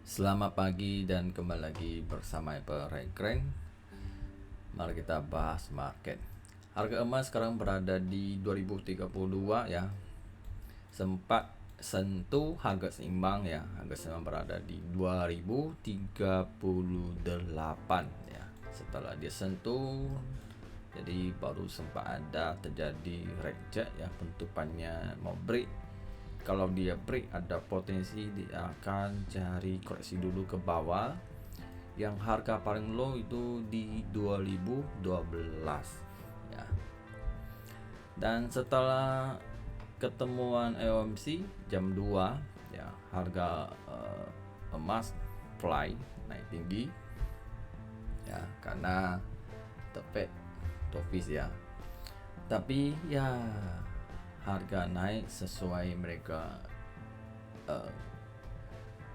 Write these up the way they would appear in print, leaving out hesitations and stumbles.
Selamat pagi dan kembali lagi bersama Perekreng. Mari kita bahas market. Harga emas sekarang berada di 2032 ya. Sempat sentuh harga seimbang ya. Harga seimbang berada di 2038 ya. Setelah dia sentuh, jadi baru sempat ada terjadi reject ya, penutupannya mau break. Kalau dia break, ada potensi dia akan cari koreksi dulu ke bawah, yang harga paling low itu di 2012 ya. Dan setelah ketemuan EOMC jam 2 ya, harga emas fly naik tinggi ya, karena tepek topis ya. Tapi ya, harga naik sesuai mereka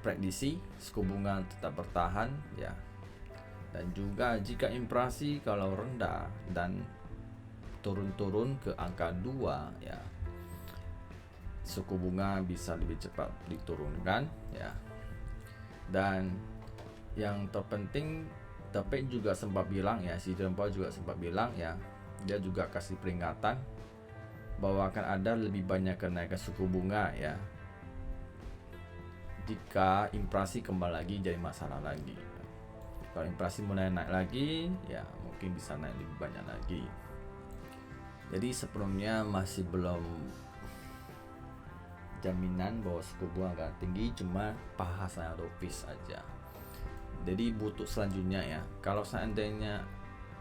prediksi, suku bunga tetap bertahan ya. Dan juga jika inflasi kalau rendah dan turun ke angka 2 ya, suku bunga bisa lebih cepat diturunkan ya. Dan yang terpenting, Tepek juga sempat bilang ya, si Jerome Powell juga sempat bilang ya, dia juga kasih peringatan bahwa akan ada lebih banyak kenaikan suku bunga ya, jika inflasi kembali lagi jadi masalah lagi. Kalau inflasi mulai naik lagi ya, mungkin bisa naik lebih banyak lagi. Jadi sebelumnya masih belum jaminan bahwa suku bunga akan tinggi, cuma bahasannya topis aja. Jadi butuh selanjutnya ya, kalau seandainya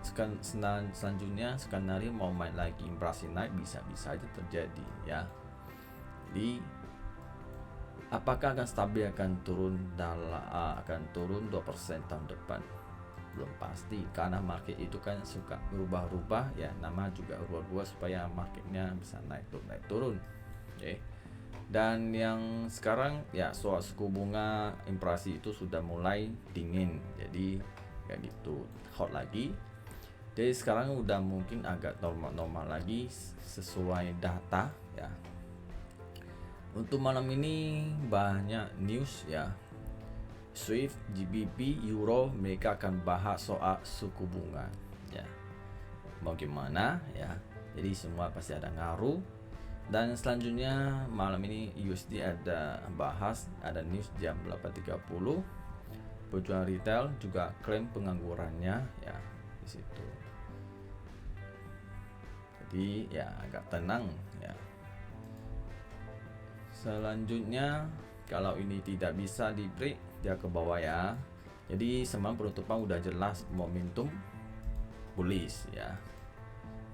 selanjutnya skenario mau main lagi, inflasi naik, bisa aja terjadi ya. Jadi apakah akan stabil, akan turun 2% tahun depan, belum pasti, karena market itu kan suka berubah-ubah ya, nama juga berubah-ubah supaya marketnya bisa naik turun. Oke. Dan yang sekarang ya, soal suku bunga, inflasi itu sudah mulai dingin, jadi kayak gitu hot lagi. Jadi sekarang udah mungkin agak normal lagi sesuai data ya. Untuk malam ini banyak news ya. SWIFT, GBP, Euro, mereka akan bahas soal suku bunga ya. Mau gimana ya? Jadi semua pasti ada ngaruh. Dan selanjutnya malam ini USD ada bahas, ada news jam 8.30. Penjualan retail juga klaim penganggurannya ya di situ. Jadi ya agak tenang ya. Selanjutnya kalau ini tidak bisa di break, dia ke bawah ya. Jadi semalam penutupan udah jelas momentum bullish ya.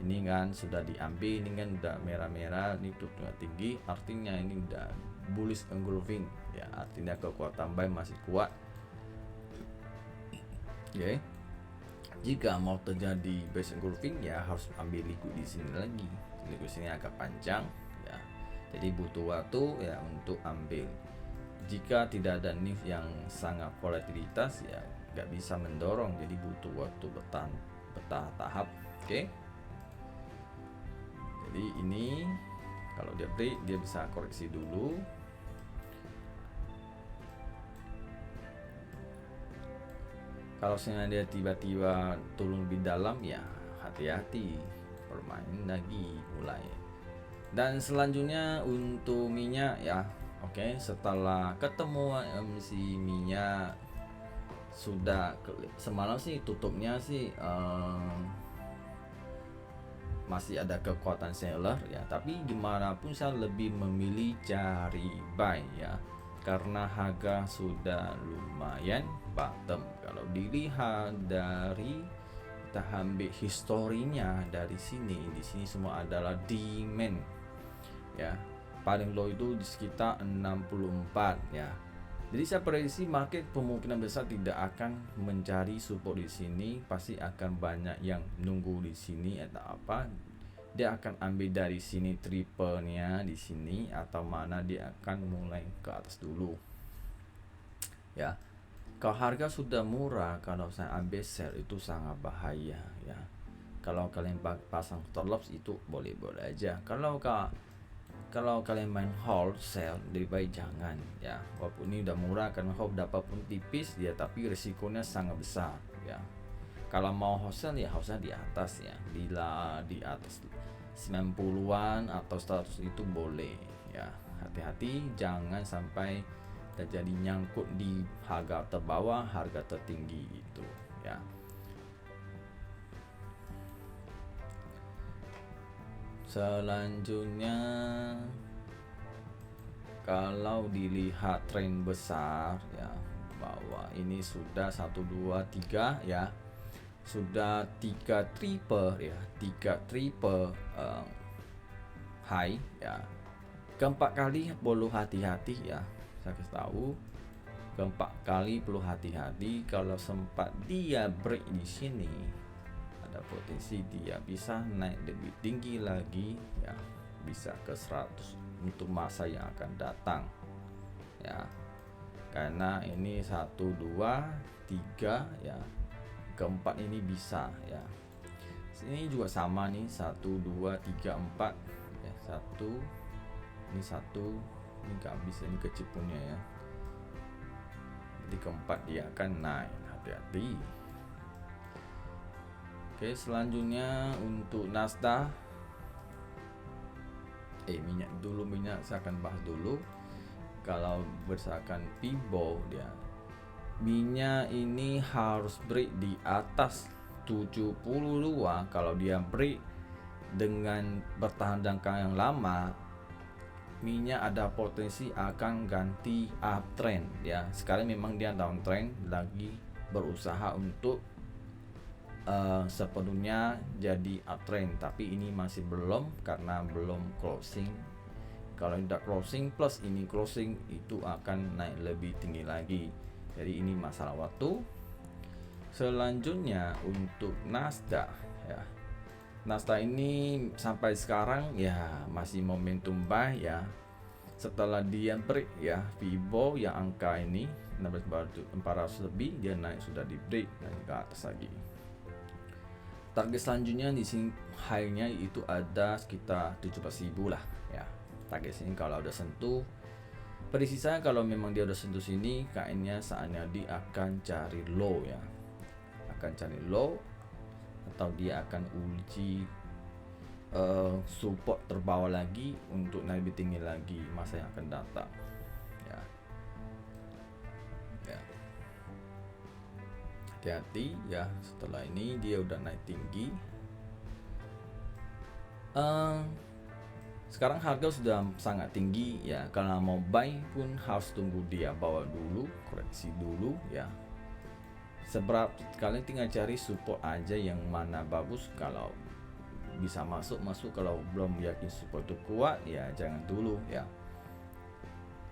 Ini kan sudah diambil, ini kan udah merah-merah, ini tutupnya tinggi, artinya ini udah bullish engulfing ya, artinya kekuatan buy masih kuat. Oke. Jika mau terjadi bearish engulfing ya harus ambil liquid di sini lagi. Liquid sini agak panjang ya. Jadi butuh waktu ya untuk ambil. Jika tidak ada news yang sangat volatilitas ya nggak bisa mendorong, jadi butuh waktu bertahap. Oke. Jadi ini kalau dia break, dia bisa koreksi dulu. Kalau misalnya dia tiba-tiba turun lebih dalam ya hati-hati, bermain lagi mulai. Dan selanjutnya untuk minyak ya. Oke, setelah ketemu MC minyak sudah semalam sih tutupnya sih masih ada kekuatan seller ya, tapi gimana pun saya lebih memilih cari buy ya, karena harga sudah lumayan bottom. Kalau dilihat dari, kita ambil historinya dari sini, di sini semua adalah demand ya. Paling low itu di sekitar 64 ya. Jadi saya prediksi market kemungkinan besar tidak akan mencari support di sini, pasti akan banyak yang nunggu di sini atau apa. Dia akan ambil dari sini triple-nya di sini, atau mana dia akan mulai ke atas dulu. Ya. Kalau harga sudah murah, kalau saya ambil sell itu sangat bahaya ya. Kalau kalian pasang stop loss itu boleh-boleh aja. Kalau kalau kalian main wholesale lebih baik jangan ya, walaupun ini udah murah karena hope dapat pun tipis ya, tapi risikonya sangat besar ya. Kalau mau wholesale ya wholesale di atas ya, bila di atas 90-an atau 100 itu boleh ya. Hati-hati jangan sampai terjadi nyangkut di harga terbawah, harga tertinggi itu ya. Selanjutnya kalau dilihat tren besar ya, bahwa ini sudah 1 2 3 ya, sudah 3 triple ya, 3 triple high ya. Keempat kali perlu hati-hati ya, saya kasih tahu keempat kali perlu hati-hati. Kalau sempat dia break di sini, ada potensi dia bisa naik lebih tinggi lagi ya, bisa ke 100 untuk masa yang akan datang ya, karena ini 1 2 3 ya, keempat ini bisa ya. Sini juga sama nih, 1 2 3 4 ya, 1 ini 1 ini nggak bisa, ini kecil punya ya, jadi keempat dia akan naik, hati-hati. Oke, selanjutnya untuk Nasdaq. Minyak dulu, minyak saya akan bahas dulu. Kalau berdasarkan Fibo dia, minyak ini harus break di atas 72. Kalau dia break dengan bertahan jangka yang lama, minyak ada potensi akan ganti uptrend ya. Sekarang memang dia downtrend, lagi berusaha untuk sepenuhnya jadi uptrend, tapi ini masih belum karena belum closing. Kalau tidak closing plus ini closing, itu akan naik lebih tinggi lagi. Jadi ini masalah waktu. Selanjutnya untuk Nasdaq ya. Nasdaq ini sampai sekarang ya masih momentum buy ya. Setelah dia break ya Fibo yang angka ini 16.400 lebih, dia naik sudah di break dan ke atas lagi. Target selanjutnya di sini high-nya itu ada sekitar 17.000 lah ya. Target sini kalau udah sentuh, prediksi saya kalau memang dia udah sentuh sini, kayaknya saatnya dia akan cari low ya. Akan cari low atau dia akan uji support terbawah lagi untuk naik lebih tinggi lagi masa yang akan datang ya. Hati-hati ya, setelah ini dia udah naik tinggi. Sekarang harga sudah sangat tinggi ya, kalau mau buy pun harus tunggu dia bawa dulu, koreksi dulu ya. Seberapa kalian tinggal cari support aja yang mana bagus. Kalau bisa masuk, kalau belum yakin support itu kuat ya jangan dulu ya.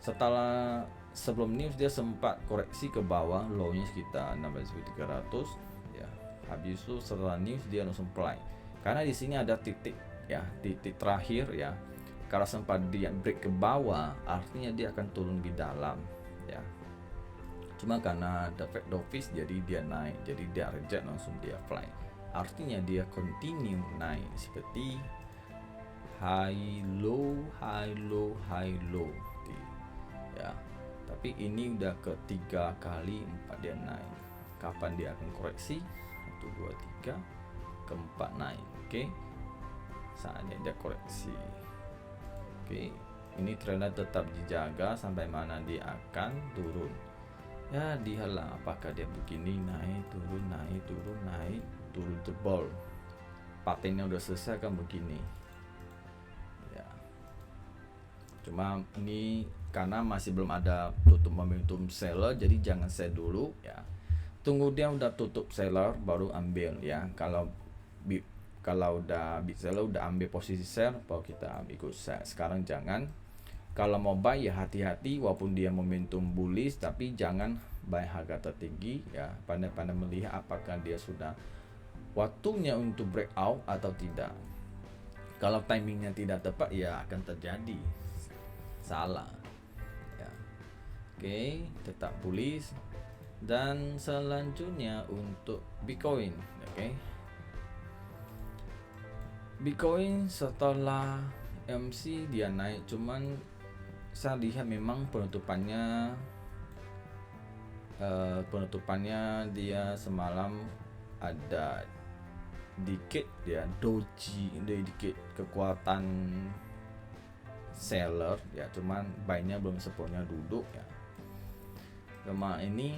Setelah sebelum news dia sempat koreksi ke bawah, low-nya sekitar 16.300 ya. Habis itu setelah news dia langsung play. Karena di sini ada titik ya, titik terakhir ya. Kalau sempat dia break ke bawah, artinya dia akan turun lebih dalam ya. Cuma karena ada Fed office jadi dia naik, jadi dia reject langsung dia fly. Artinya dia continue naik seperti high low ya. Tapi ini udah ketiga kali 4 dia naik. Kapan dia akan koreksi? 1 2 3 keempat naik. Oke. Saatnya dia koreksi. Oke. Ini trennya tetap dijaga sampai mana dia akan turun. Ya, dihalah apakah dia begini naik turun tebal. Patennya udah selesai kan begini. Ya. Cuma ini karena masih belum ada tutup momentum seller, jadi jangan sell dulu ya. Tunggu dia udah tutup seller baru ambil ya. Kalau udah big seller udah ambil posisi sell, baru kita ikut sell. Sekarang jangan. Kalau mau buy ya hati-hati, walaupun dia momentum bullish, tapi jangan buy harga tertinggi ya. Pandai-pandai melihat apakah dia sudah waktunya untuk breakout atau tidak. Kalau timingnya tidak tepat ya akan terjadi salah ya. Oke, tetap bullish. Dan selanjutnya untuk Bitcoin. Oke, Bitcoin setelah MC dia naik, cuman saya lihat memang penutupannya dia semalam ada dikit ya doji, dikit kekuatan seller ya, cuman buy-nya belum sepenuhnya duduk ya. Cuma ini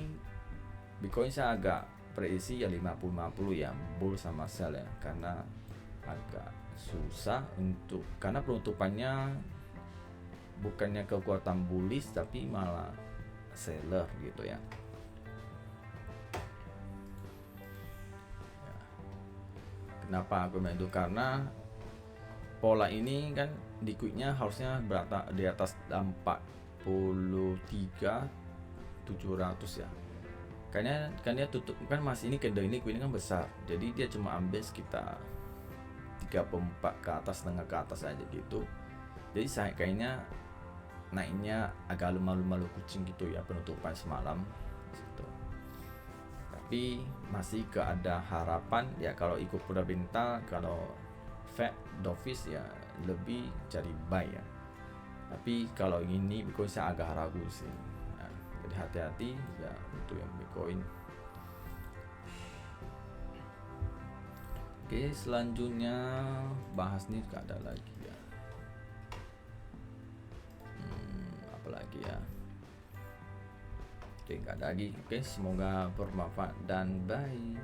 Bitcoin saya agak prediksi ya 50-50 ya, bull sama sell ya, karena agak susah karena penutupannya bukannya kekuatan bullish tapi malah seller gitu ya. Kenapa aku bilang itu? Karena pola ini kan di quicknya harusnya berata di atas 43.700 ya. Kayaknya kan dia tutup kan masih ini candle ini quick kan besar, jadi dia cuma ambil sekitar 34 ke atas, setengah ke atas aja gitu. Jadi saya kayaknya naiknya agak malu-malu kucing gitu ya penutupan semalam gitu. Tapi masih ada harapan ya kalau ikut fundamental, kalau Fed dovish ya lebih cari buy ya. Tapi kalau ini Bitcoin saya agak ragu sih. Nah, jadi hati-hati ya untuk yang Bitcoin. Oke, selanjutnya bahas nih gak ada lagi ya. Apalagi ya. Oke, gak ada lagi. Oke, semoga bermanfaat dan bye.